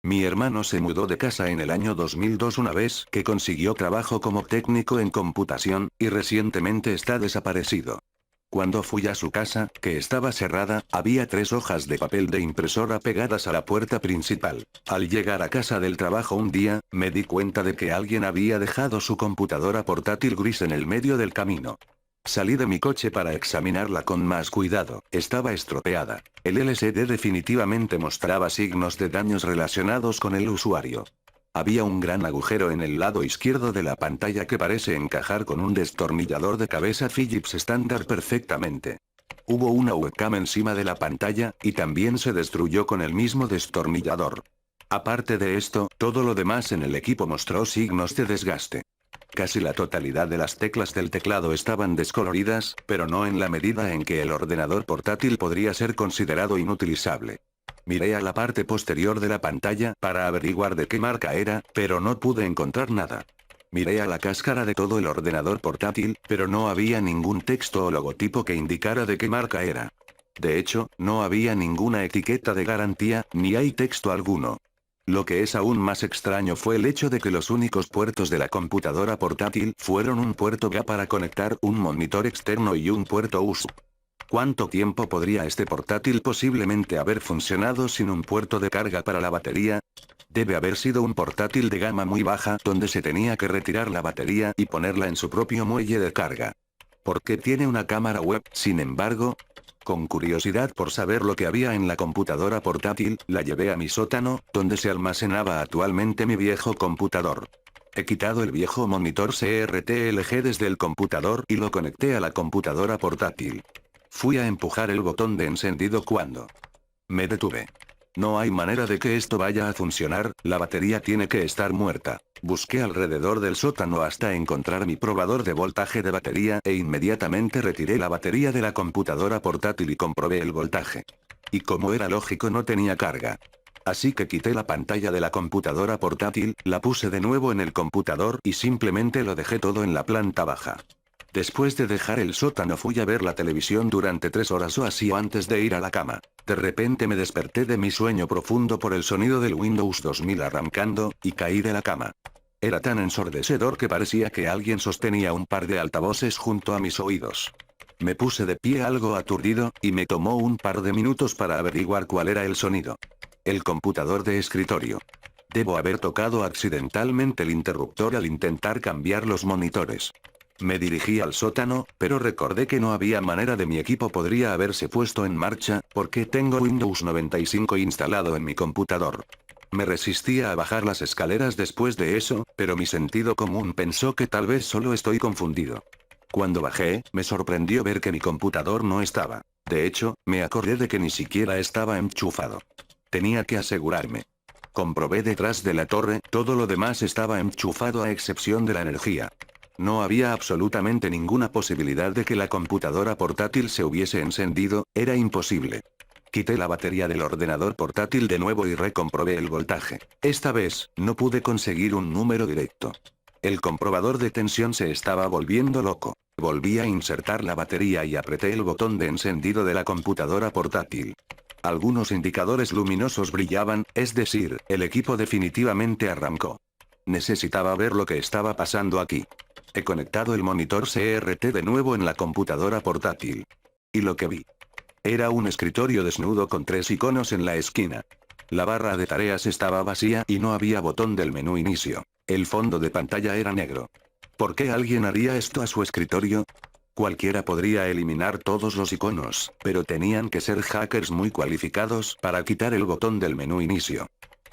Mi hermano se mudó de casa en el año 2002 una vez que consiguió trabajo como técnico en computación, y recientemente está desaparecido. Cuando fui a su casa, que estaba cerrada, había 3 hojas de papel de impresora pegadas a la puerta principal. Al llegar a casa del trabajo un día, me di cuenta de que alguien había dejado su computadora portátil gris en el medio del camino. Salí de mi coche para examinarla con más cuidado. Estaba estropeada. El LCD definitivamente mostraba signos de daños relacionados con el usuario. Había un gran agujero en el lado izquierdo de la pantalla que parece encajar con un destornillador de cabeza Phillips estándar perfectamente. Hubo una webcam encima de la pantalla, y también se destruyó con el mismo destornillador. Aparte de esto, todo lo demás en el equipo mostró signos de desgaste. Casi la totalidad de las teclas del teclado estaban descoloridas, pero no en la medida en que el ordenador portátil podría ser considerado inutilizable. Miré a la parte posterior de la pantalla para averiguar de qué marca era, pero no pude encontrar nada. Miré a la cáscara de todo el ordenador portátil, pero no había ningún texto o logotipo que indicara de qué marca era. De hecho, no había ninguna etiqueta de garantía, ni hay texto alguno. Lo que es aún más extraño fue el hecho de que los únicos puertos de la computadora portátil fueron un puerto GA para conectar un monitor externo y un puerto USB. ¿Cuánto tiempo podría este portátil posiblemente haber funcionado sin un puerto de carga para la batería? Debe haber sido un portátil de gama muy baja donde se tenía que retirar la batería y ponerla en su propio muelle de carga. ¿Por qué tiene una cámara web, sin embargo? Con curiosidad por saber lo que había en la computadora portátil, la llevé a mi sótano, donde se almacenaba actualmente mi viejo computador. He quitado el viejo monitor CRT LG desde el computador y lo conecté a la computadora portátil. Fui a empujar el botón de encendido cuando me detuve. No hay manera de que esto vaya a funcionar, la batería tiene que estar muerta. Busqué alrededor del sótano hasta encontrar mi probador de voltaje de batería e inmediatamente retiré la batería de la computadora portátil y comprobé el voltaje. Y como era lógico, no tenía carga. Así que quité la pantalla de la computadora portátil, la puse de nuevo en el computador y simplemente lo dejé todo en la planta baja. Después de dejar el sótano fui a ver la televisión durante 3 horas o así antes de ir a la cama. De repente me desperté de mi sueño profundo por el sonido del Windows 2000 arrancando, y caí de la cama. Era tan ensordecedor que parecía que alguien sostenía un par de altavoces junto a mis oídos. Me puse de pie algo aturdido, y me tomó un par de minutos para averiguar cuál era el sonido. El computador de escritorio. Debo haber tocado accidentalmente el interruptor al intentar cambiar los monitores. Me dirigí al sótano, pero recordé que no había manera de mi equipo podría haberse puesto en marcha, porque tengo Windows 95 instalado en mi computador. Me resistía a bajar las escaleras después de eso, pero mi sentido común pensó que tal vez solo estoy confundido. Cuando bajé, me sorprendió ver que mi computador no estaba. De hecho, me acordé de que ni siquiera estaba enchufado. Tenía que asegurarme. Comprobé detrás de la torre, todo lo demás estaba enchufado a excepción de la energía. No había absolutamente ninguna posibilidad de que la computadora portátil se hubiese encendido, era imposible. Quité la batería del ordenador portátil de nuevo y recomprobé el voltaje. Esta vez, no pude conseguir un número directo. El comprobador de tensión se estaba volviendo loco. Volví a insertar la batería y apreté el botón de encendido de la computadora portátil. Algunos indicadores luminosos brillaban, es decir, el equipo definitivamente arrancó. Necesitaba ver lo que estaba pasando aquí. He conectado el monitor CRT de nuevo en la computadora portátil. Y lo que vi era un escritorio desnudo con 3 iconos en la esquina. La barra de tareas estaba vacía y no había botón del menú inicio. El fondo de pantalla era negro. ¿Por qué alguien haría esto a su escritorio? Cualquiera podría eliminar todos los iconos, pero tenían que ser hackers muy cualificados para quitar el botón del menú inicio.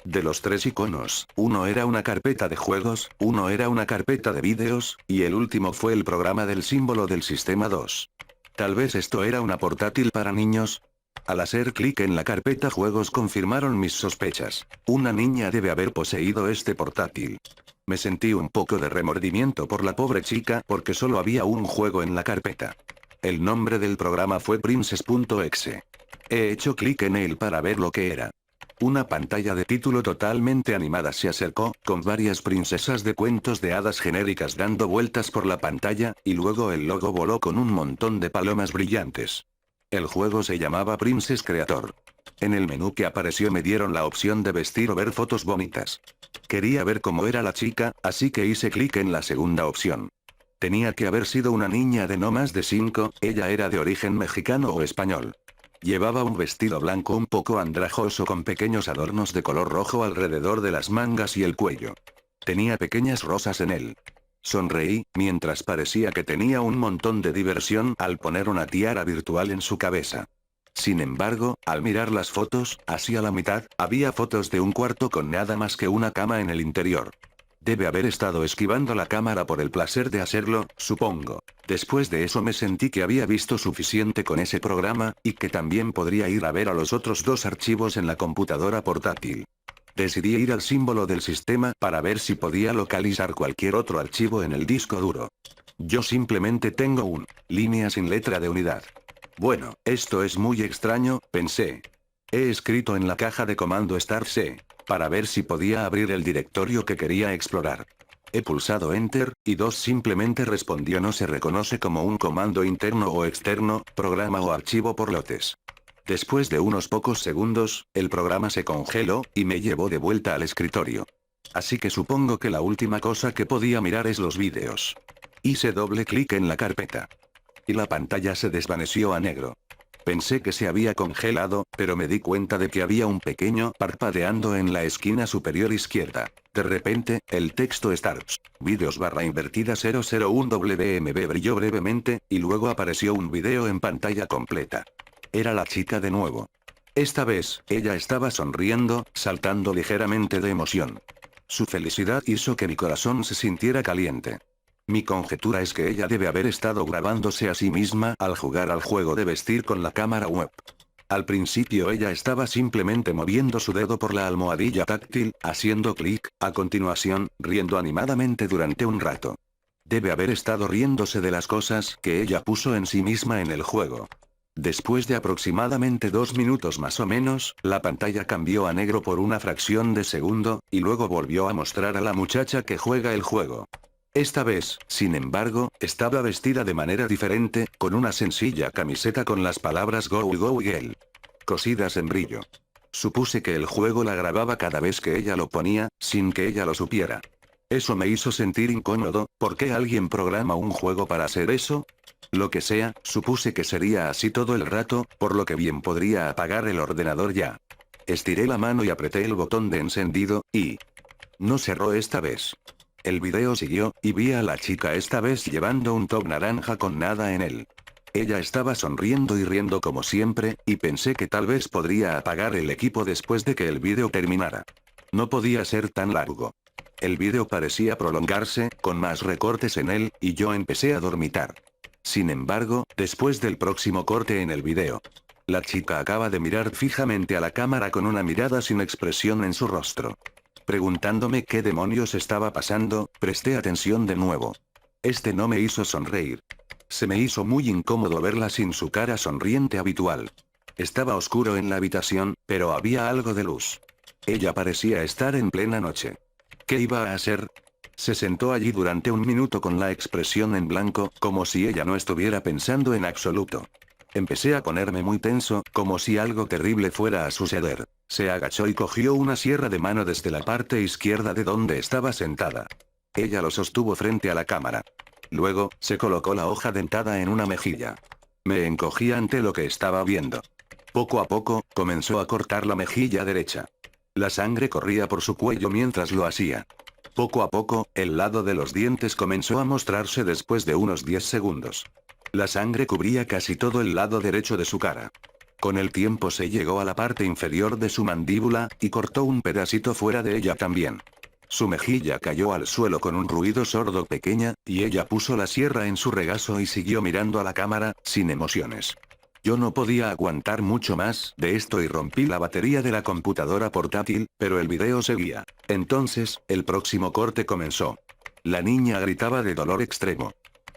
De los 3 iconos, uno era una carpeta de juegos, uno era una carpeta de vídeos, y el último fue el programa del símbolo del sistema 2. Tal vez esto era una portátil para niños. Al hacer clic en la carpeta juegos confirmaron mis sospechas. Una niña debe haber poseído este portátil. Me sentí un poco de remordimiento por la pobre chica porque solo había un juego en la carpeta. El nombre del programa fue Princess.exe. He hecho clic en él para ver lo que era. Una pantalla de título totalmente animada se acercó, con varias princesas de cuentos de hadas genéricas dando vueltas por la pantalla, y luego el logo voló con un montón de palomas brillantes. El juego se llamaba Princess Creator. En el menú que apareció me dieron la opción de vestir o ver fotos bonitas. Quería ver cómo era la chica, así que hice clic en la segunda opción. Tenía que haber sido una niña de no más de 5, ella era de origen mexicano o español. Llevaba un vestido blanco un poco andrajoso con pequeños adornos de color rojo alrededor de las mangas y el cuello. Tenía pequeñas rosas en él. Sonreí, mientras parecía que tenía un montón de diversión al poner una tiara virtual en su cabeza. Sin embargo, al mirar las fotos, hacia la mitad, había fotos de un cuarto con nada más que una cama en el interior. Debe haber estado esquivando la cámara por el placer de hacerlo, supongo. Después de eso me sentí que había visto suficiente con ese programa, y que también podría ir a ver a los otros dos archivos en la computadora portátil. Decidí ir al símbolo del sistema para ver si podía localizar cualquier otro archivo en el disco duro. Yo simplemente tengo línea sin letra de unidad. Bueno, esto es muy extraño, pensé. He escrito en la caja de comando Start C, para ver si podía abrir el directorio que quería explorar. He pulsado Enter, y simplemente respondió no se reconoce como un comando interno o externo, programa o archivo por lotes. Después de unos pocos segundos, el programa se congeló, y me llevó de vuelta al escritorio. Así que supongo que la última cosa que podía mirar es los vídeos. Hice doble clic en la carpeta. Y la pantalla se desvaneció a negro. Pensé que se había congelado, pero me di cuenta de que había un pequeño parpadeando en la esquina superior izquierda. De repente, el texto Starts. Vídeos /invertida 001 WMB brilló brevemente, y luego apareció un video en pantalla completa. Era la chica de nuevo. Esta vez, ella estaba sonriendo, saltando ligeramente de emoción. Su felicidad hizo que mi corazón se sintiera caliente. Mi conjetura es que ella debe haber estado grabándose a sí misma al jugar al juego de vestir con la cámara web. Al principio ella estaba simplemente moviendo su dedo por la almohadilla táctil, haciendo clic, a continuación, riendo animadamente durante un rato. Debe haber estado riéndose de las cosas que ella puso en sí misma en el juego. Después de aproximadamente 2 minutos más o menos, la pantalla cambió a negro por una fracción de segundo, y luego volvió a mostrar a la muchacha que juega el juego. Esta vez, sin embargo, estaba vestida de manera diferente, con una sencilla camiseta con las palabras Go Go Girl cosidas en brillo. Supuse que el juego la grababa cada vez que ella lo ponía, sin que ella lo supiera. Eso me hizo sentir incómodo. ¿Por qué alguien programa un juego para hacer eso? Lo que sea, supuse que sería así todo el rato, por lo que bien podría apagar el ordenador ya. Estiré la mano y apreté el botón de encendido, y no cerró esta vez. El video siguió, y vi a la chica esta vez llevando un top naranja con nada en él. Ella estaba sonriendo y riendo como siempre, y pensé que tal vez podría apagar el equipo después de que el video terminara. No podía ser tan largo. El video parecía prolongarse, con más recortes en él, y yo empecé a dormitar. Sin embargo, después del próximo corte en el video, la chica acaba de mirar fijamente a la cámara con una mirada sin expresión en su rostro. Preguntándome qué demonios estaba pasando, presté atención de nuevo. Este no me hizo sonreír. Se me hizo muy incómodo verla sin su cara sonriente habitual. Estaba oscuro en la habitación, pero había algo de luz. Ella parecía estar en plena noche. ¿Qué iba a hacer? Se sentó allí durante un minuto con la expresión en blanco, como si ella no estuviera pensando en absoluto. Empecé a ponerme muy tenso, como si algo terrible fuera a suceder. Se agachó y cogió una sierra de mano desde la parte izquierda de donde estaba sentada. Ella lo sostuvo frente a la cámara. Luego, se colocó la hoja dentada en una mejilla. Me encogí ante lo que estaba viendo. Poco a poco, comenzó a cortar la mejilla derecha. La sangre corría por su cuello mientras lo hacía. Poco a poco, el lado de los dientes comenzó a mostrarse después de unos 10 segundos. La sangre cubría casi todo el lado derecho de su cara. Con el tiempo se llegó a la parte inferior de su mandíbula, y cortó un pedacito fuera de ella también. Su mejilla cayó al suelo con un ruido sordo pequeña, y ella puso la sierra en su regazo y siguió mirando a la cámara, sin emociones. Yo no podía aguantar mucho más de esto y rompí la batería de la computadora portátil, pero el video seguía. Entonces, el próximo corte comenzó. La niña gritaba de dolor extremo.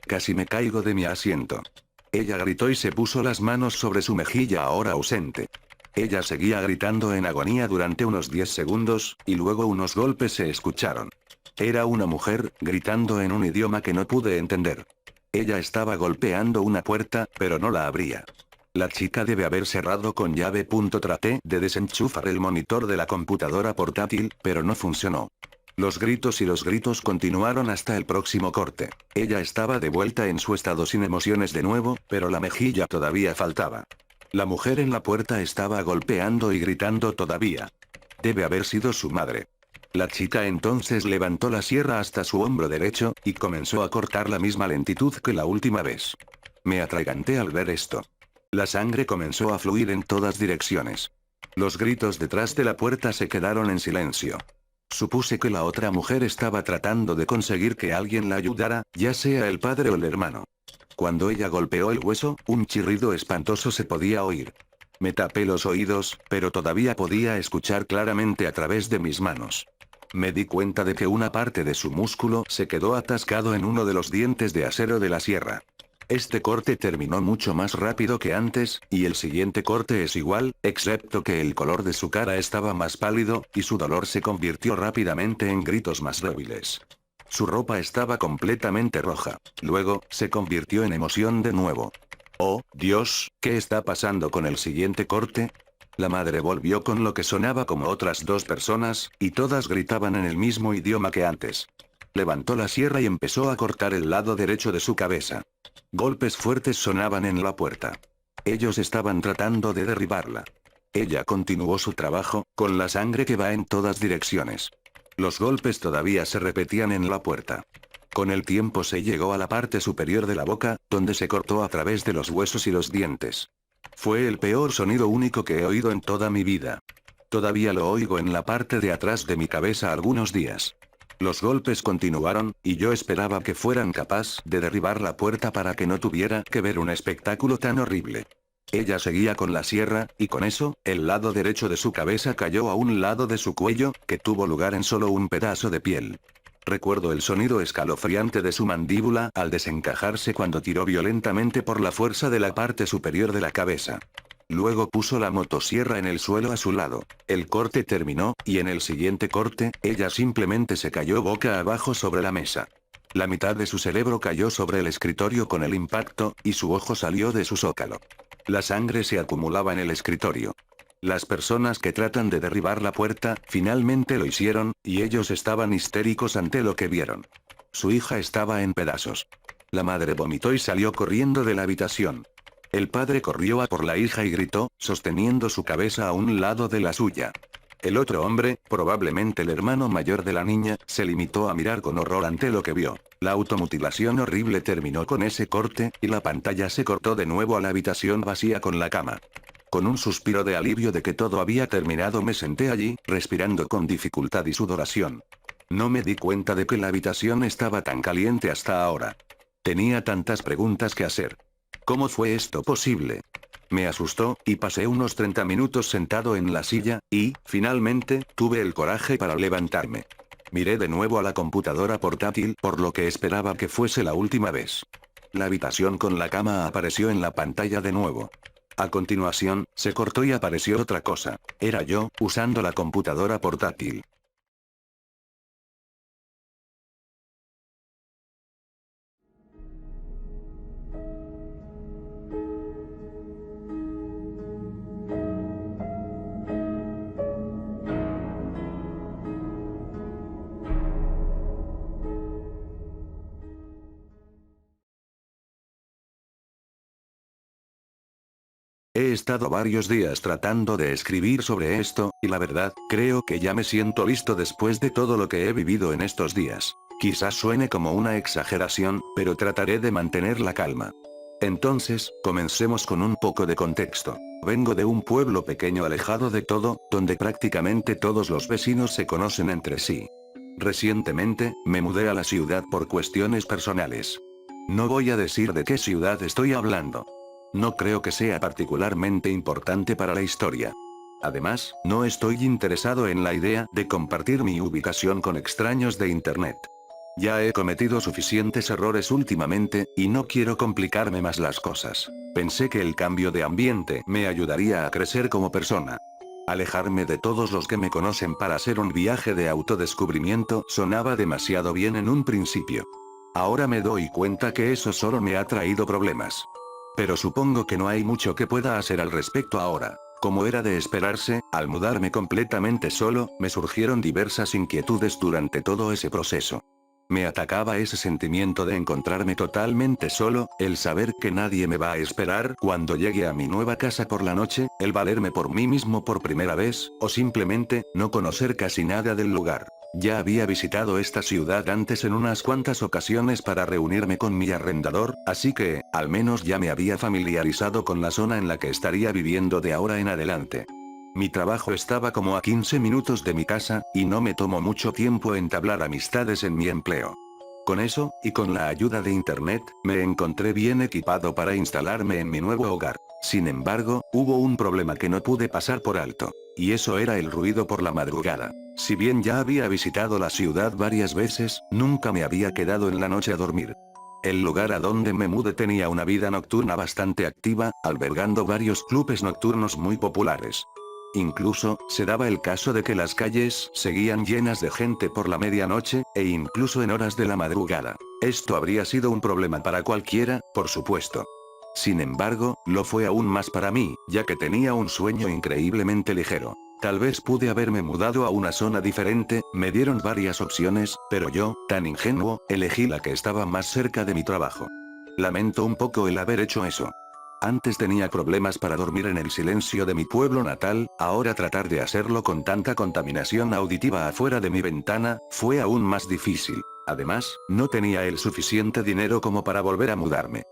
Casi me caigo de mi asiento. Ella gritó y se puso las manos sobre su mejilla ahora ausente. Ella seguía gritando en agonía durante unos 10 segundos, y luego unos golpes se escucharon. Era una mujer, gritando en un idioma que no pude entender. Ella estaba golpeando una puerta, pero no la abría. La chica debe haber cerrado con llave. Traté de desenchufar el monitor de la computadora portátil, pero no funcionó. Los gritos y los gritos continuaron hasta el próximo corte. Ella estaba de vuelta en su estado sin emociones de nuevo, pero la mejilla todavía faltaba. La mujer en la puerta estaba golpeando y gritando todavía. Debe haber sido su madre. La chica entonces levantó la sierra hasta su hombro derecho, y comenzó a cortar la misma lentitud que la última vez. Me atraganté al ver esto. La sangre comenzó a fluir en todas direcciones. Los gritos detrás de la puerta se quedaron en silencio. Supuse que la otra mujer estaba tratando de conseguir que alguien la ayudara, ya sea el padre o el hermano. Cuando ella golpeó el hueso, un chirrido espantoso se podía oír. Me tapé los oídos, pero todavía podía escuchar claramente a través de mis manos. Me di cuenta de que una parte de su músculo se quedó atascado en uno de los dientes de acero de la sierra. Este corte terminó mucho más rápido que antes, y el siguiente corte es igual, excepto que el color de su cara estaba más pálido, y su dolor se convirtió rápidamente en gritos más débiles. Su ropa estaba completamente roja. Luego, se convirtió en emoción de nuevo. Oh, Dios, ¿qué está pasando con el siguiente corte? La madre volvió con lo que sonaba como otras dos personas, y todas gritaban en el mismo idioma que antes. Levantó la sierra y empezó a cortar el lado derecho de su cabeza. Golpes fuertes sonaban en la puerta. Ellos estaban tratando de derribarla. Ella continuó su trabajo, con la sangre que va en todas direcciones. Los golpes todavía se repetían en la puerta. Con el tiempo se llegó a la parte superior de la boca, donde se cortó a través de los huesos y los dientes. Fue el peor sonido único que he oído en toda mi vida. Todavía lo oigo en la parte de atrás de mi cabeza algunos días. Los golpes continuaron, y yo esperaba que fueran capaz de derribar la puerta para que no tuviera que ver un espectáculo tan horrible. Ella seguía con la sierra, y con eso, el lado derecho de su cabeza cayó a un lado de su cuello, que tuvo lugar en solo un pedazo de piel. Recuerdo el sonido escalofriante de su mandíbula al desencajarse cuando tiró violentamente por la fuerza de la parte superior de la cabeza. Luego puso la motosierra en el suelo a su lado. El corte terminó, y en el siguiente corte, ella simplemente se cayó boca abajo sobre la mesa. La mitad de su cerebro cayó sobre el escritorio con el impacto, y su ojo salió de su zócalo. La sangre se acumulaba en el escritorio. Las personas que tratan de derribar la puerta, finalmente lo hicieron, y ellos estaban histéricos ante lo que vieron. Su hija estaba en pedazos. La madre vomitó y salió corriendo de la habitación. El padre corrió a por la hija y gritó, sosteniendo su cabeza a un lado de la suya. El otro hombre, probablemente el hermano mayor de la niña, se limitó a mirar con horror ante lo que vio. La automutilación horrible terminó con ese corte, y la pantalla se cortó de nuevo a la habitación vacía con la cama. Con un suspiro de alivio de que todo había terminado me senté allí, respirando con dificultad y sudoración. No me di cuenta de que la habitación estaba tan caliente hasta ahora. Tenía tantas preguntas que hacer. ¿Cómo fue esto posible? Me asustó, y pasé unos 30 minutos sentado en la silla, y, finalmente, tuve el coraje para levantarme. Miré de nuevo a la computadora portátil, por lo que esperaba que fuese la última vez. La habitación con la cama apareció en la pantalla de nuevo. A continuación, se cortó y apareció otra cosa. Era yo, usando la computadora portátil. He estado varios días tratando de escribir sobre esto, y la verdad, creo que ya me siento listo después de todo lo que he vivido en estos días. Quizás suene como una exageración, pero trataré de mantener la calma. Entonces, comencemos con un poco de contexto. Vengo de un pueblo pequeño alejado de todo, donde prácticamente todos los vecinos se conocen entre sí. Recientemente, me mudé a la ciudad por cuestiones personales. No voy a decir de qué ciudad estoy hablando. No creo que sea particularmente importante para la historia. Además, no estoy interesado en la idea de compartir mi ubicación con extraños de internet. Ya he cometido suficientes errores últimamente, y no quiero complicarme más las cosas. Pensé que el cambio de ambiente me ayudaría a crecer como persona. Alejarme de todos los que me conocen para hacer un viaje de autodescubrimiento sonaba demasiado bien en un principio. Ahora me doy cuenta que eso solo me ha traído problemas. Pero supongo que no hay mucho que pueda hacer al respecto ahora. Como era de esperarse, al mudarme completamente solo, me surgieron diversas inquietudes durante todo ese proceso. Me atacaba ese sentimiento de encontrarme totalmente solo, el saber que nadie me va a esperar cuando llegue a mi nueva casa por la noche, el valerme por mí mismo por primera vez, o simplemente, no conocer casi nada del lugar. Ya había visitado esta ciudad antes en unas cuantas ocasiones para reunirme con mi arrendador, así que, al menos ya me había familiarizado con la zona en la que estaría viviendo de ahora en adelante. Mi trabajo estaba como a 15 minutos de mi casa, y no me tomó mucho tiempo entablar amistades en mi empleo. Con eso, y con la ayuda de internet, me encontré bien equipado para instalarme en mi nuevo hogar. Sin embargo, hubo un problema que no pude pasar por alto. Y eso era el ruido por la madrugada. Si bien ya había visitado la ciudad varias veces, nunca me había quedado en la noche a dormir. El lugar a donde me mudé tenía una vida nocturna bastante activa, albergando varios clubes nocturnos muy populares. Incluso, se daba el caso de que las calles seguían llenas de gente por la medianoche, e incluso en horas de la madrugada. Esto habría sido un problema para cualquiera, por supuesto. Sin embargo, lo fue aún más para mí, ya que tenía un sueño increíblemente ligero. Tal vez pude haberme mudado a una zona diferente, me dieron varias opciones, pero yo, tan ingenuo, elegí la que estaba más cerca de mi trabajo. Lamento un poco el haber hecho eso. Antes tenía problemas para dormir en el silencio de mi pueblo natal, ahora tratar de hacerlo con tanta contaminación auditiva afuera de mi ventana, fue aún más difícil. Además, no tenía el suficiente dinero como para volver a mudarme.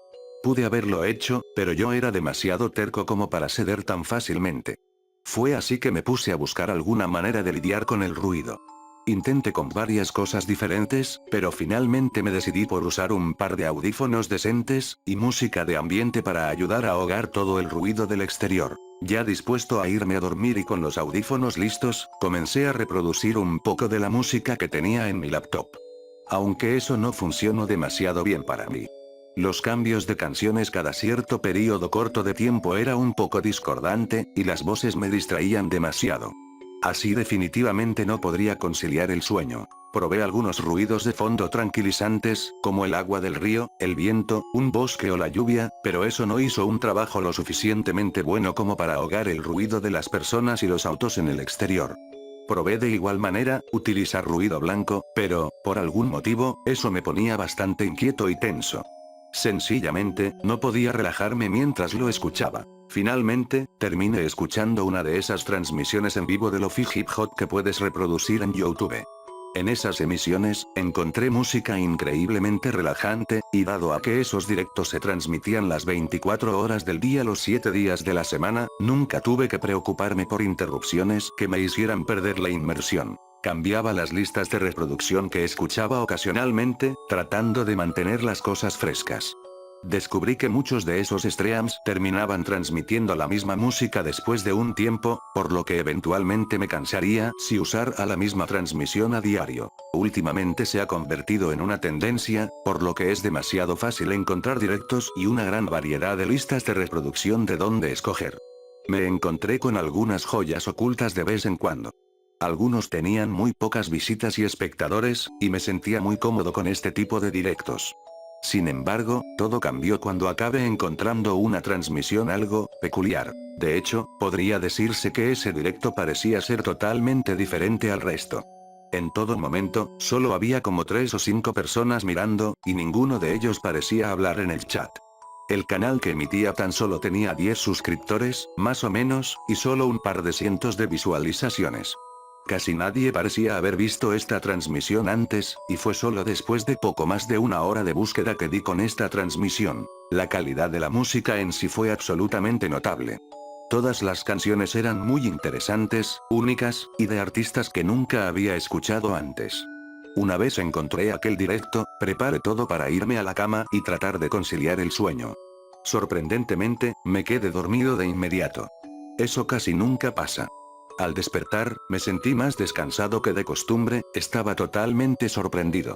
Pude haberlo hecho, pero yo era demasiado terco como para ceder tan fácilmente. Fue así que me puse a buscar alguna manera de lidiar con el ruido. Intenté con varias cosas diferentes, pero finalmente me decidí por usar un par de audífonos decentes, y música de ambiente para ayudar a ahogar todo el ruido del exterior. Ya dispuesto a irme a dormir y con los audífonos listos, comencé a reproducir un poco de la música que tenía en mi laptop. Aunque eso no funcionó demasiado bien para mí. Los cambios de canciones cada cierto periodo corto de tiempo era un poco discordante, y las voces me distraían demasiado. Así definitivamente no podría conciliar el sueño. Probé algunos ruidos de fondo tranquilizantes, como el agua del río, el viento, un bosque o la lluvia, pero eso no hizo un trabajo lo suficientemente bueno como para ahogar el ruido de las personas y los autos en el exterior. Probé de igual manera, utilizar ruido blanco, pero, por algún motivo, eso me ponía bastante inquieto y tenso. Sencillamente, no podía relajarme mientras lo escuchaba. Finalmente, terminé escuchando una de esas transmisiones en vivo de Lo-Fi Hip Hop que puedes reproducir en YouTube. En esas emisiones, encontré música increíblemente relajante, y dado a que esos directos se transmitían las 24 horas del día los 7 días de la semana, nunca tuve que preocuparme por interrupciones que me hicieran perder la inmersión. Cambiaba las listas de reproducción que escuchaba ocasionalmente, tratando de mantener las cosas frescas. Descubrí que muchos de esos streams terminaban transmitiendo la misma música después de un tiempo, por lo que eventualmente me cansaría si usara la misma transmisión a diario. Últimamente se ha convertido en una tendencia, por lo que es demasiado fácil encontrar directos y una gran variedad de listas de reproducción de dónde escoger. Me encontré con algunas joyas ocultas de vez en cuando. Algunos tenían muy pocas visitas y espectadores, y me sentía muy cómodo con este tipo de directos. Sin embargo, todo cambió cuando acabé encontrando una transmisión algo peculiar. De hecho, podría decirse que ese directo parecía ser totalmente diferente al resto. En todo momento, solo había como 3 o 5 personas mirando, y ninguno de ellos parecía hablar en el chat. El canal que emitía tan solo tenía 10 suscriptores, más o menos, y solo un par de cientos de visualizaciones. Casi nadie parecía haber visto esta transmisión antes, y fue solo después de poco más de una hora de búsqueda que di con esta transmisión. La calidad de la música en sí fue absolutamente notable. Todas las canciones eran muy interesantes, únicas, y de artistas que nunca había escuchado antes. Una vez encontré aquel directo, preparé todo para irme a la cama y tratar de conciliar el sueño. Sorprendentemente, me quedé dormido de inmediato. Eso casi nunca pasa. Al despertar, me sentí más descansado que de costumbre, estaba totalmente sorprendido.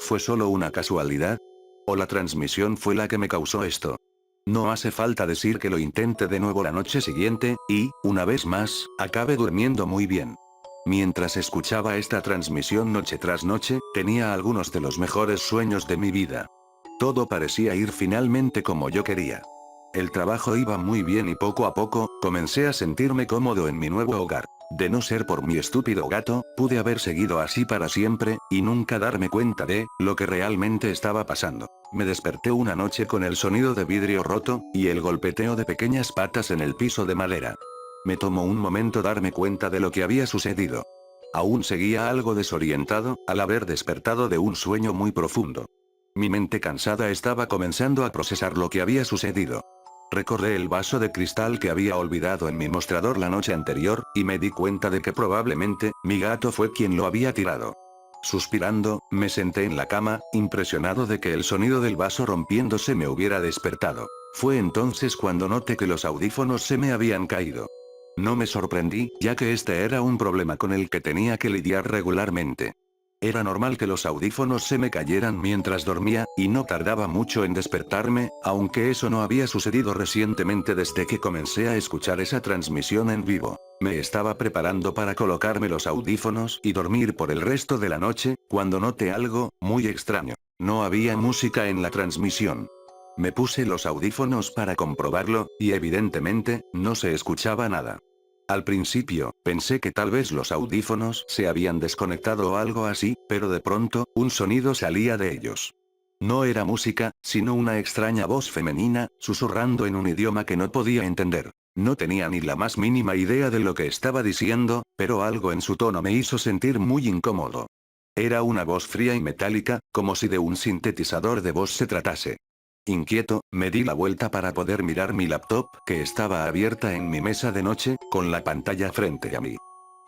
¿Fue solo una casualidad? ¿O la transmisión fue la que me causó esto? No hace falta decir que lo intenté de nuevo la noche siguiente, y, una vez más, acabé durmiendo muy bien. Mientras escuchaba esta transmisión noche tras noche, tenía algunos de los mejores sueños de mi vida. Todo parecía ir finalmente como yo quería. El trabajo iba muy bien y poco a poco, comencé a sentirme cómodo en mi nuevo hogar. De no ser por mi estúpido gato, pude haber seguido así para siempre, y nunca darme cuenta de lo que realmente estaba pasando. Me desperté una noche con el sonido de vidrio roto, y el golpeteo de pequeñas patas en el piso de madera. Me tomó un momento darme cuenta de lo que había sucedido. Aún seguía algo desorientado, al haber despertado de un sueño muy profundo. Mi mente cansada estaba comenzando a procesar lo que había sucedido. Recordé el vaso de cristal que había olvidado en mi mostrador la noche anterior, y me di cuenta de que probablemente, mi gato fue quien lo había tirado. Suspirando, me senté en la cama, impresionado de que el sonido del vaso rompiéndose me hubiera despertado. Fue entonces cuando noté que los audífonos se me habían caído. No me sorprendí, ya que este era un problema con el que tenía que lidiar regularmente. Era normal que los audífonos se me cayeran mientras dormía, y no tardaba mucho en despertarme, aunque eso no había sucedido recientemente desde que comencé a escuchar esa transmisión en vivo. Me estaba preparando para colocarme los audífonos y dormir por el resto de la noche, cuando noté algo muy extraño. No había música en la transmisión. Me puse los audífonos para comprobarlo, y evidentemente, no se escuchaba nada. Al principio, pensé que tal vez los audífonos se habían desconectado o algo así, pero de pronto, un sonido salía de ellos. No era música, sino una extraña voz femenina, susurrando en un idioma que no podía entender. No tenía ni la más mínima idea de lo que estaba diciendo, pero algo en su tono me hizo sentir muy incómodo. Era una voz fría y metálica, como si de un sintetizador de voz se tratase. Inquieto, me di la vuelta para poder mirar mi laptop, que estaba abierta en mi mesa de noche, con la pantalla frente a mí.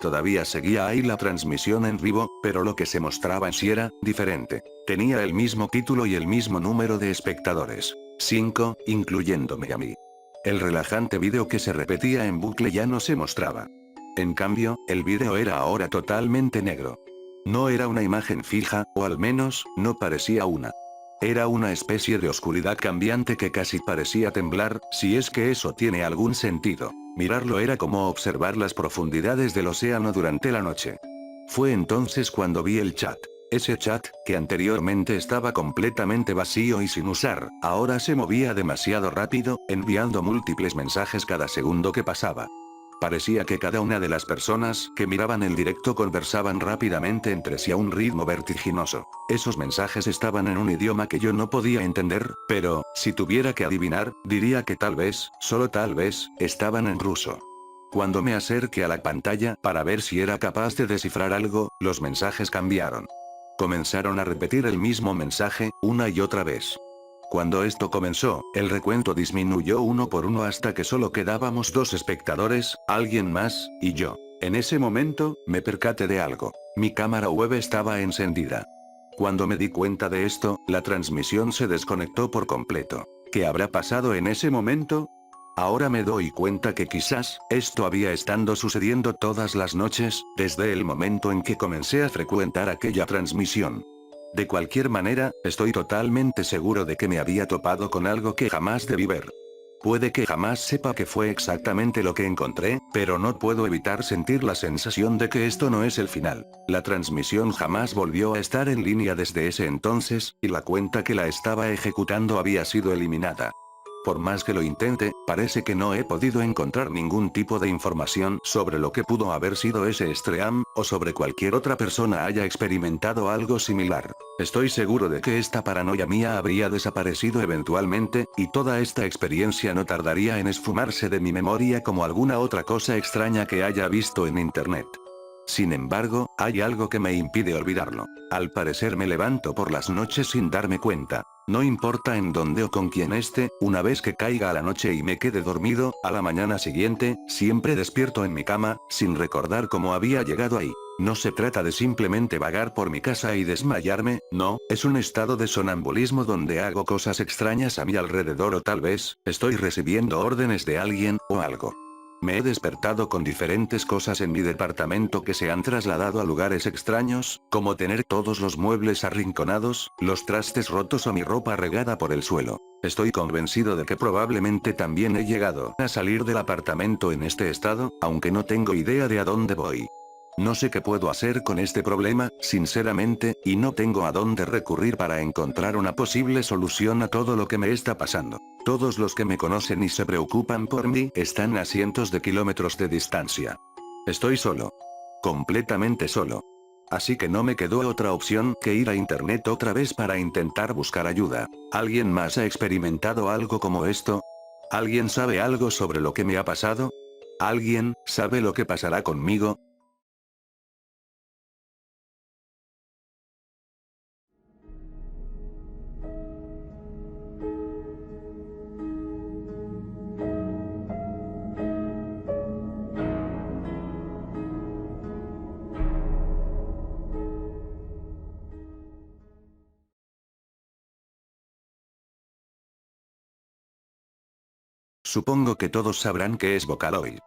Todavía seguía ahí la transmisión en vivo, pero lo que se mostraba en sí era diferente. Tenía el mismo título y el mismo número de espectadores. 5, incluyéndome a mí. El relajante vídeo que se repetía en bucle ya no se mostraba. En cambio, el vídeo era ahora totalmente negro. No era una imagen fija, o al menos, no parecía una. Era una especie de oscuridad cambiante que casi parecía temblar, si es que eso tiene algún sentido. Mirarlo era como observar las profundidades del océano durante la noche. Fue entonces cuando vi el chat. Ese chat, que anteriormente estaba completamente vacío y sin usar, ahora se movía demasiado rápido, enviando múltiples mensajes cada segundo que pasaba. Parecía que cada una de las personas que miraban el directo conversaban rápidamente entre sí a un ritmo vertiginoso. Esos mensajes estaban en un idioma que yo no podía entender, pero, si tuviera que adivinar, diría que tal vez, solo tal vez, estaban en ruso. Cuando me acerqué a la pantalla para ver si era capaz de descifrar algo, los mensajes cambiaron. Comenzaron a repetir el mismo mensaje, una y otra vez. Cuando esto comenzó, el recuento disminuyó uno por uno hasta que solo quedábamos 2 espectadores, alguien más, y yo. En ese momento, me percaté de algo. Mi cámara web estaba encendida. Cuando me di cuenta de esto, la transmisión se desconectó por completo. ¿Qué habrá pasado en ese momento? Ahora me doy cuenta que quizás, esto había estado sucediendo todas las noches, desde el momento en que comencé a frecuentar aquella transmisión. De cualquier manera, estoy totalmente seguro de que me había topado con algo que jamás debí ver. Puede que jamás sepa qué fue exactamente lo que encontré, pero no puedo evitar sentir la sensación de que esto no es el final. La transmisión jamás volvió a estar en línea desde ese entonces, y la cuenta que la estaba ejecutando había sido eliminada. Por más que lo intente, parece que no he podido encontrar ningún tipo de información sobre lo que pudo haber sido ese stream, o sobre cualquier otra persona haya experimentado algo similar. Estoy seguro de que esta paranoia mía habría desaparecido eventualmente, y toda esta experiencia no tardaría en esfumarse de mi memoria como alguna otra cosa extraña que haya visto en internet. Sin embargo, hay algo que me impide olvidarlo. Al parecer me levanto por las noches sin darme cuenta. No importa en dónde o con quién esté, una vez que caiga a la noche y me quede dormido, a la mañana siguiente, siempre despierto en mi cama, sin recordar cómo había llegado ahí. No se trata de simplemente vagar por mi casa y desmayarme, no, es un estado de sonambulismo donde hago cosas extrañas a mi alrededor o tal vez, estoy recibiendo órdenes de alguien, o algo. Me he despertado con diferentes cosas en mi departamento que se han trasladado a lugares extraños, como tener todos los muebles arrinconados, los trastes rotos o mi ropa regada por el suelo. Estoy convencido de que probablemente también he llegado a salir del apartamento en este estado, aunque no tengo idea de a dónde voy. No sé qué puedo hacer con este problema, sinceramente, y no tengo a dónde recurrir para encontrar una posible solución a todo lo que me está pasando. Todos los que me conocen y se preocupan por mí están a cientos de kilómetros de distancia. Estoy solo. Completamente solo. Así que no me quedó otra opción que ir a internet otra vez para intentar buscar ayuda. ¿Alguien más ha experimentado algo como esto? ¿Alguien sabe algo sobre lo que me ha pasado? ¿Alguien sabe lo que pasará conmigo? Supongo que todos sabrán qué es Vocaloid.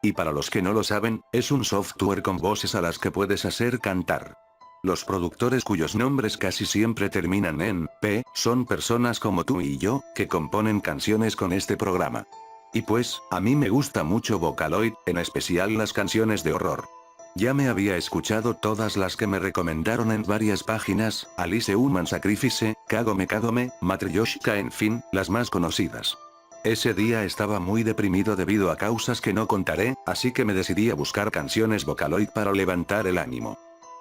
Y para los que no lo saben, es un software con voces a las que puedes hacer cantar. Los productores cuyos nombres casi siempre terminan en P, son personas como tú y yo, que componen canciones con este programa. Y pues, a mí me gusta mucho Vocaloid, en especial las canciones de horror. Ya me había escuchado todas las que me recomendaron en varias páginas, Alice Human Sacrifice, Kagome, Matryoshka, en fin, las más conocidas. Ese día estaba muy deprimido debido a causas que no contaré, así que me decidí a buscar canciones Vocaloid para levantar el ánimo.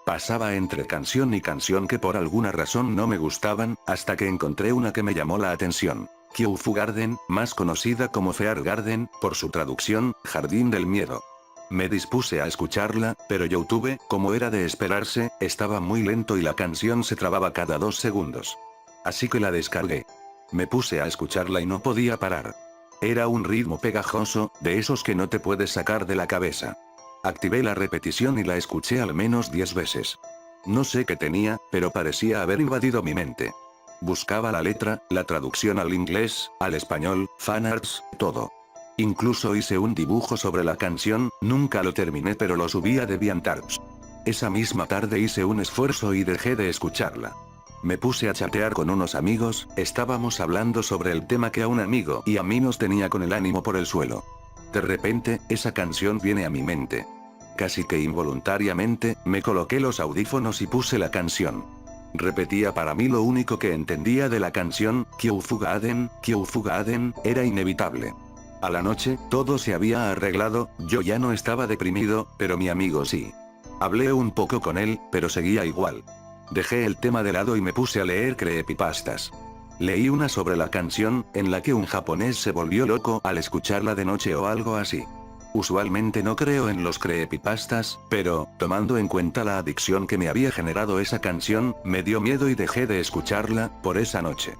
Pasaba entre canción y canción que por alguna razón no me gustaban, hasta que encontré una que me llamó la atención. Kyoufu Garden, más conocida como Fear Garden, por su traducción, Jardín del Miedo. Me dispuse a escucharla, pero YouTube, como era de esperarse, estaba muy lento y la canción se trababa cada 2 segundos. Así que la descargué. Me puse a escucharla y no podía parar. Era un ritmo pegajoso, de esos que no te puedes sacar de la cabeza. Activé la repetición y la escuché al menos 10 veces. No sé qué tenía, pero parecía haber invadido mi mente. Buscaba la letra, la traducción al inglés, al español, fanarts, todo. Incluso hice un dibujo sobre la canción, nunca lo terminé pero lo subí a DeviantArt. Esa misma tarde hice un esfuerzo y dejé de escucharla. Me puse a chatear con unos amigos, estábamos hablando sobre el tema que a un amigo y a mí nos tenía con el ánimo por el suelo. De repente, esa canción viene a mi mente. Casi que involuntariamente, me coloqué los audífonos y puse la canción. Repetía para mí lo único que entendía de la canción, Kyoufu Gaden, era inevitable. A la noche, todo se había arreglado, yo ya no estaba deprimido, pero mi amigo sí. Hablé un poco con él, pero seguía igual. Dejé el tema de lado y me puse a leer creepypastas. Leí una sobre la canción, en la que un japonés se volvió loco al escucharla de noche o algo así. Usualmente no creo en los creepypastas, pero, tomando en cuenta la adicción que me había generado esa canción, me dio miedo y dejé de escucharla, por esa noche.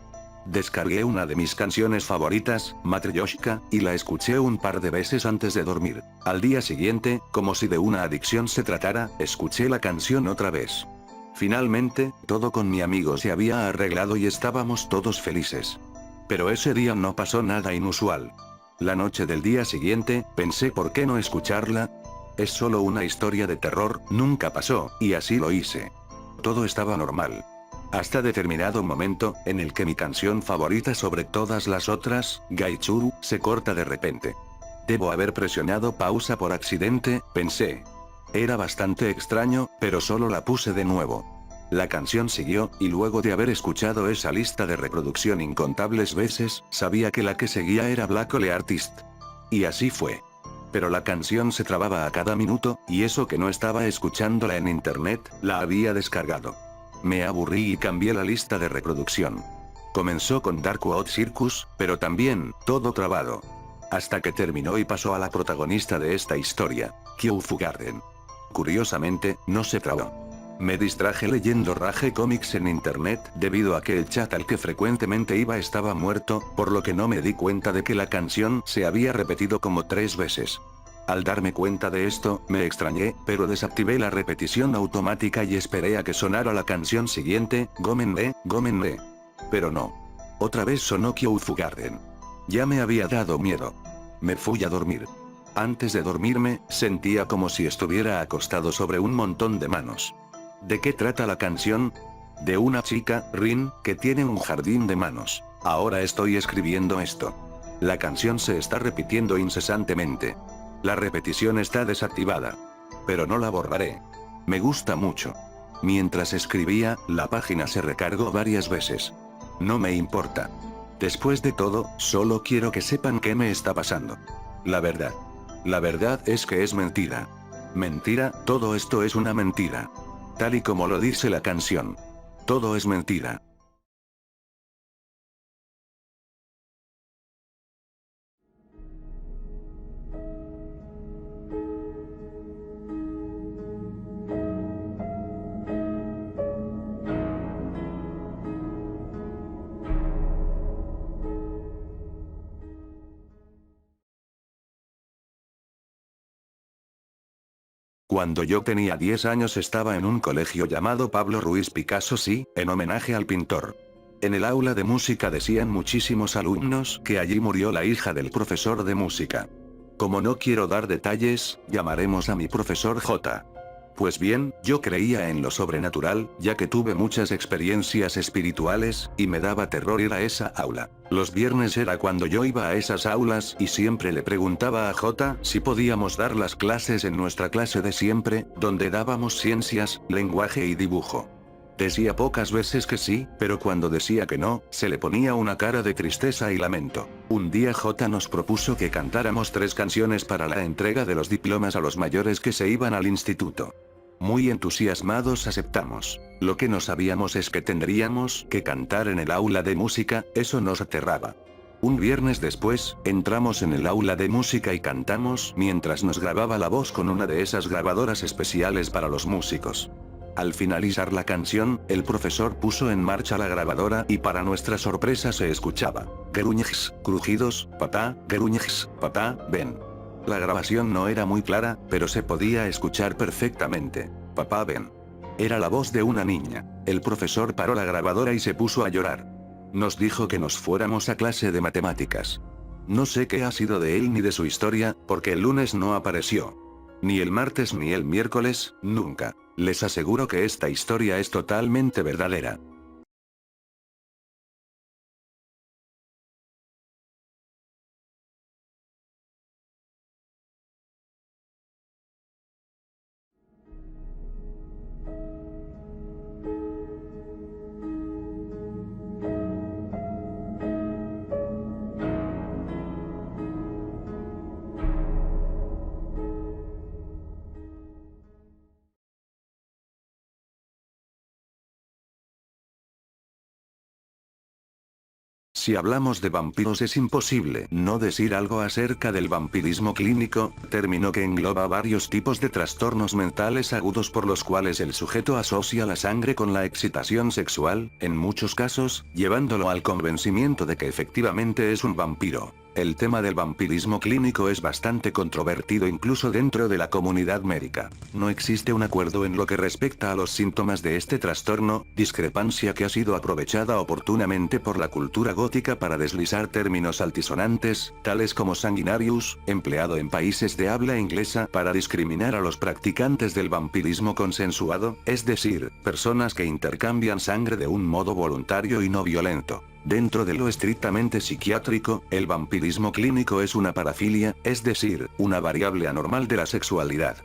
Descargué una de mis canciones favoritas, Matryoshka, y la escuché un par de veces antes de dormir. Al día siguiente, como si de una adicción se tratara, escuché la canción otra vez. Finalmente, todo con mi amigo se había arreglado y estábamos todos felices. Pero ese día no pasó nada inusual. La noche del día siguiente, pensé ¿por qué no escucharla? Es solo una historia de terror, nunca pasó, y así lo hice. Todo estaba normal. Hasta determinado momento, en el que mi canción favorita sobre todas las otras, Gaichuru, se corta de repente. Debo haber presionado pausa por accidente, pensé. Era bastante extraño, pero solo la puse de nuevo. La canción siguió, y luego de haber escuchado esa lista de reproducción incontables veces, sabía que la que seguía era Black Hole Artist. Y así fue. Pero la canción se trababa a cada minuto, y eso que no estaba escuchándola en internet, la había descargado. Me aburrí y cambié la lista de reproducción. Comenzó con Darkwood Circus, pero también, todo trabado. Hasta que terminó y pasó a la protagonista de esta historia, Kyoufu Garden. Curiosamente, no se trabó. Me distraje leyendo Rage Comics en internet, debido a que el chat al que frecuentemente iba estaba muerto, por lo que no me di cuenta de que la canción se había repetido como 3 veces. Al darme cuenta de esto, me extrañé, pero desactivé la repetición automática y esperé a que sonara la canción siguiente, Gomen Re. Pero no. Otra vez sonó Kyoufu Garden. Ya me había dado miedo. Me fui a dormir. Antes de dormirme, sentía como si estuviera acostado sobre un montón de manos. ¿De qué trata la canción? De una chica, Rin, que tiene un jardín de manos. Ahora estoy escribiendo esto. La canción se está repitiendo incesantemente. La repetición está desactivada. Pero no la borraré. Me gusta mucho. Mientras escribía, la página se recargó varias veces. No me importa. Después de todo, solo quiero que sepan qué me está pasando. La verdad. La verdad es que es mentira. Mentira, todo esto es una mentira. Tal y como lo dice la canción. Todo es mentira. Cuando yo tenía 10 años estaba en un colegio llamado Pablo Ruiz Picasso, sí, en homenaje al pintor. En el aula de música decían muchísimos alumnos que allí murió la hija del profesor de música. Como no quiero dar detalles, llamaremos a mi profesor J. Pues bien, yo creía en lo sobrenatural, ya que tuve muchas experiencias espirituales, y me daba terror ir a esa aula. Los viernes era cuando yo iba a esas aulas y siempre le preguntaba a J si podíamos dar las clases en nuestra clase de siempre, donde dábamos ciencias, lenguaje y dibujo. Decía pocas veces que sí, pero cuando decía que no, se le ponía una cara de tristeza y lamento. Un día J nos propuso que cantáramos 3 canciones para la entrega de los diplomas a los mayores que se iban al instituto. Muy entusiasmados aceptamos. Lo que no sabíamos es que tendríamos que cantar en el aula de música, eso nos aterraba. Un viernes después, entramos en el aula de música y cantamos mientras nos grababa la voz con una de esas grabadoras especiales para los músicos. Al finalizar la canción, el profesor puso en marcha la grabadora y para nuestra sorpresa se escuchaba: gruñes, crujidos, papá, gruñes, papá, ven. La grabación no era muy clara, pero se podía escuchar perfectamente. Papá, ven. Era la voz de una niña. El profesor paró la grabadora y se puso a llorar. Nos dijo que nos fuéramos a clase de matemáticas. No sé qué ha sido de él ni de su historia, porque el lunes no apareció. Ni el martes ni el miércoles, nunca. Les aseguro que esta historia es totalmente verdadera. Si hablamos de vampiros es imposible no decir algo acerca del vampirismo clínico, término que engloba varios tipos de trastornos mentales agudos por los cuales el sujeto asocia la sangre con la excitación sexual, en muchos casos, llevándolo al convencimiento de que efectivamente es un vampiro. El tema del vampirismo clínico es bastante controvertido incluso dentro de la comunidad médica. No existe un acuerdo en lo que respecta a los síntomas de este trastorno, discrepancia que ha sido aprovechada oportunamente por la cultura gótica para deslizar términos altisonantes, tales como sanguinarius, empleado en países de habla inglesa para discriminar a los practicantes del vampirismo consensuado, es decir, personas que intercambian sangre de un modo voluntario y no violento. Dentro de lo estrictamente psiquiátrico, el vampirismo clínico es una parafilia, es decir, una variable anormal de la sexualidad.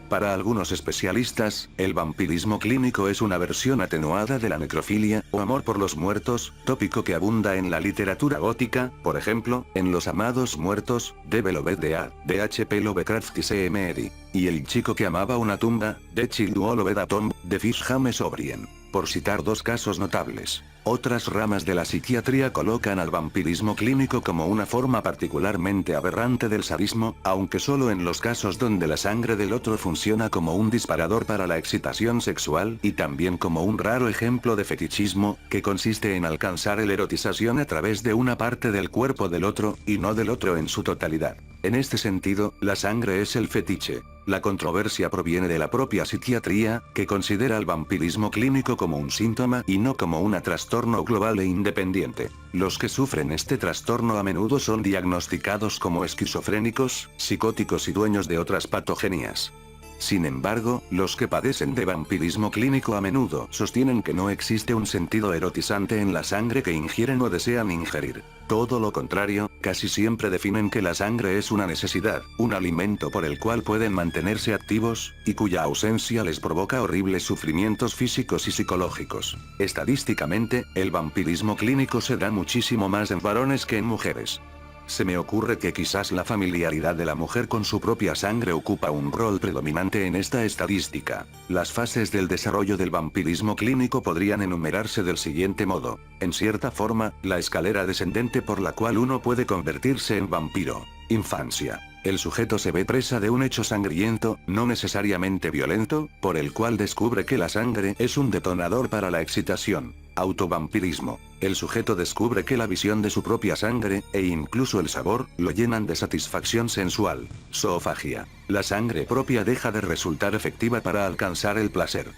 Para algunos especialistas, el vampirismo clínico es una versión atenuada de la necrofilia, o amor por los muertos, tópico que abunda en la literatura gótica, por ejemplo, en Los Amados Muertos, de B. Lovett de H.P. Lovecraft y C.M. Eddy, y El chico que amaba una tumba, de Childwall Lovett a Tomb, de Fish James O'Brien, por citar 2 casos notables. Otras ramas de la psiquiatría colocan al vampirismo clínico como una forma particularmente aberrante del sadismo, aunque solo en los casos donde la sangre del otro funciona como un disparador para la excitación sexual, y también como un raro ejemplo de fetichismo, que consiste en alcanzar la erotización a través de una parte del cuerpo del otro, y no del otro en su totalidad. En este sentido, la sangre es el fetiche. La controversia proviene de la propia psiquiatría, que considera el vampirismo clínico como un síntoma y no como un trastorno global e independiente. Los que sufren este trastorno a menudo son diagnosticados como esquizofrénicos, psicóticos y dueños de otras patogenias. Sin embargo, los que padecen de vampirismo clínico a menudo sostienen que no existe un sentido erotizante en la sangre que ingieren o desean ingerir. Todo lo contrario, Casi siempre definen que la sangre es una necesidad, un alimento por el cual pueden mantenerse activos, y cuya ausencia les provoca horribles sufrimientos físicos y psicológicos. Estadísticamente, el vampirismo clínico se da muchísimo más en varones que en mujeres. Se me ocurre que quizás la familiaridad de la mujer con su propia sangre ocupa un rol predominante en esta estadística. Las fases del desarrollo del vampirismo clínico podrían enumerarse del siguiente modo. En cierta forma, la escalera descendente por la cual uno puede convertirse en vampiro. Infancia. El sujeto se ve presa de un hecho sangriento, no necesariamente violento, por el cual descubre que la sangre es un detonador para la excitación. Autovampirismo. El sujeto descubre que la visión de su propia sangre, e incluso el sabor, lo llenan de satisfacción sensual. Zoofagia. La sangre propia deja de resultar efectiva para alcanzar el placer.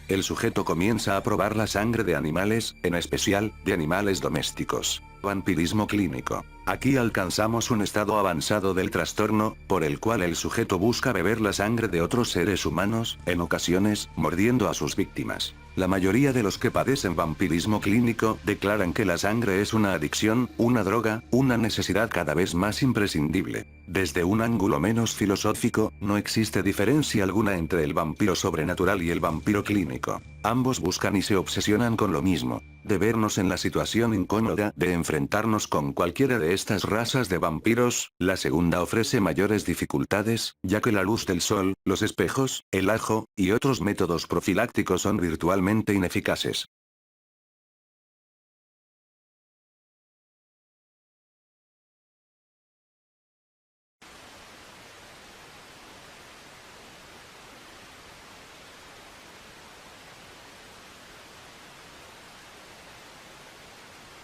El sujeto comienza a probar la sangre de animales, en especial, de animales domésticos. Vampirismo clínico. Aquí alcanzamos un estado avanzado del trastorno, por el cual el sujeto busca beber la sangre de otros seres humanos, en ocasiones, mordiendo a sus víctimas. La mayoría de los que padecen vampirismo clínico declaran que la sangre es una adicción, una droga, una necesidad cada vez más imprescindible. Desde un ángulo menos filosófico, no existe diferencia alguna entre el vampiro sobrenatural y el vampiro clínico. Ambos buscan y se obsesionan con lo mismo: de vernos en la situación incómoda de enfrentarnos con cualquiera de estas razas de vampiros. La segunda ofrece mayores dificultades, ya que la luz del sol, los espejos, el ajo, y otros métodos profilácticos son virtualmente ineficaces.